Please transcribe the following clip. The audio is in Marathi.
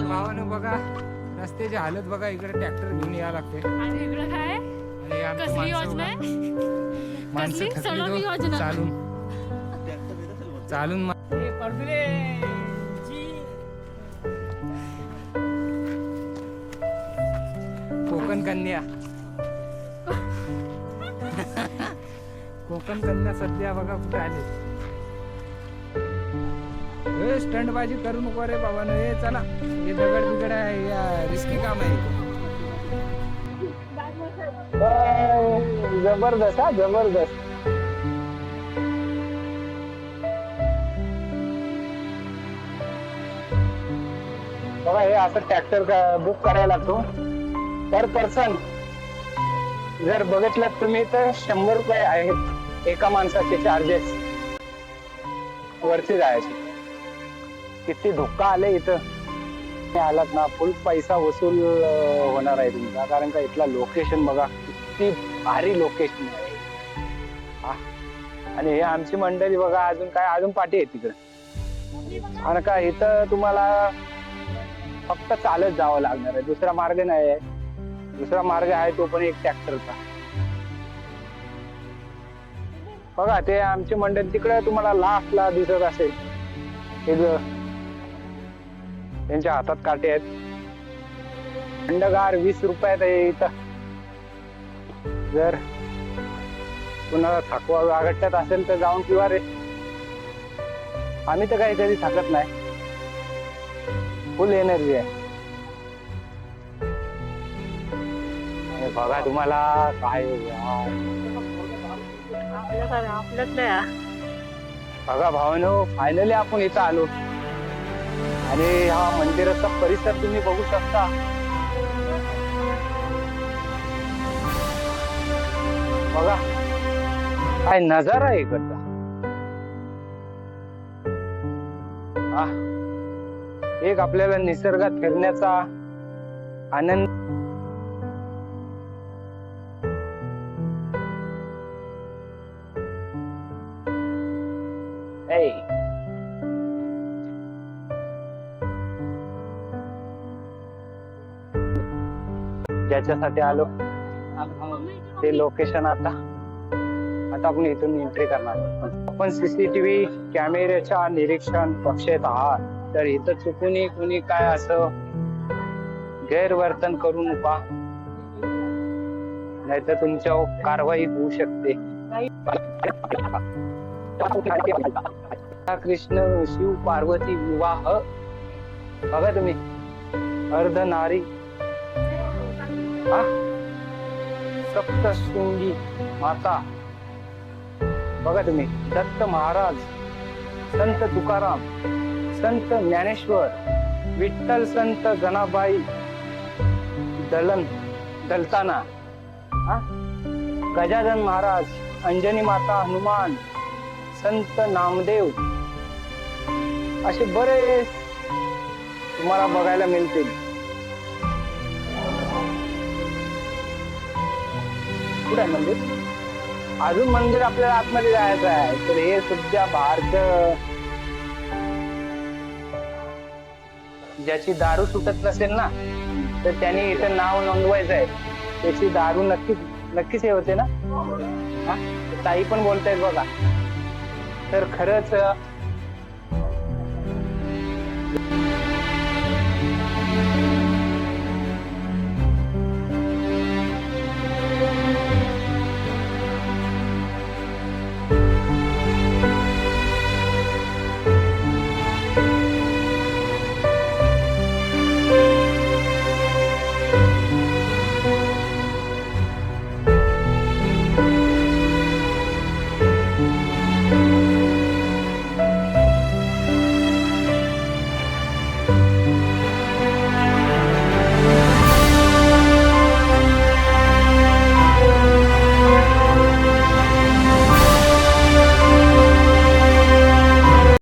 भावानं बघा रस्त्याची हालत बघा, इकडे ट्रॅक्टर घेऊन यावं लागते. आणि इकडं काय आणि आमची कसली माणसं योजना बघा, आहे? माणसं कसली? थकली सलोनी तो योजना. चालून चालून कोकण कन्या कोकण कन्या सध्या बघा कुठे आले. स्टंट बाजी करू नको रे बाबानो. हे चला, हे दगड बिगड आहे, रिस्की काम आहे. जबरदस्त हा, जबरदस्त. बघा हे असं ट्रॅक्टर बुक करायला लागतो पर पर्सन. जर बघितलं तुम्ही तर 100 रुपये आहेत एका माणसाचे चार्जेस वरती जायचे. किती धोका आले इथं आलात ना, फुल पैसा वसूल होणार आहे तुमचा. कारण का इथला लोकेशन बघा, किती भारी लोकेशन आहे. आणि हे आमची मंडळी बघा, अजून काय अजून पाठी आहे तिकडे. आणि का इथं तुम्हाला फक्त चालत जावं लागणार आहे, दुसरा मार्ग नाही आहे. दुसरा मार्ग आहे तो पण एक ट्रॅक्टरचा. बघा ते आमची मंडळी तिकडे तुम्हाला लास्टला दिसत असेल. त्यांच्या हातात काटे आहेत. थंडगार 20 रुपयात आहे इथं. जर कुणाला थकवा वागटत असेल तर जाऊन पिवा रे. आम्ही तर काही कधी थकत नाही, फुल एनर्जी आहे. बघा तुम्हाला काय बघा भावानो, फायनली आपण इथं आलो. आणि हा मंदिराचा परिसर तुम्ही बघू शकता. बघा काय नजारा आहे इकडचा. एक आपल्याला निसर्गात फिरण्याचा आनंद. ज्याच्यासाठी आलो ते लोकेशन. आता आपण इथून एंट्री करणार. आपण सीसीटीव्ही कॅमेऱ्याच्या निरीक्षण कक्षेत आहात, तर इथं चुकून कुणी काय असं गैरवर्तन करू नका, नाहीतर तुमच्यावर कारवाई होऊ शकते. कृष्ण शिव पार्वती विवाह बघा तुम्ही. अर्धनारी सप्तशृंगी माता बघा तुम्ही. दत्त महाराज, संत तुकाराम, संत ज्ञानेश्वर, विठ्ठल संत जनाबाई दलताना, गजानन महाराज, अंजनी माता, हनुमान, संत नामदेव, असे बरेच तुम्हाला बघायला मिळतील. कुठे आहे मंदिर? अजून मंदिर आपल्याला आतमध्ये जायचं आहे. तर हे सध्या बाहेरचं, ज्याची दारू सुटत नसेल ना, तर त्यांनी इथं नाव नोंदवायचं आहे. त्याची दारू नक्कीच हे होते ना. ताई पण बोलतायत बघा. तर खरंच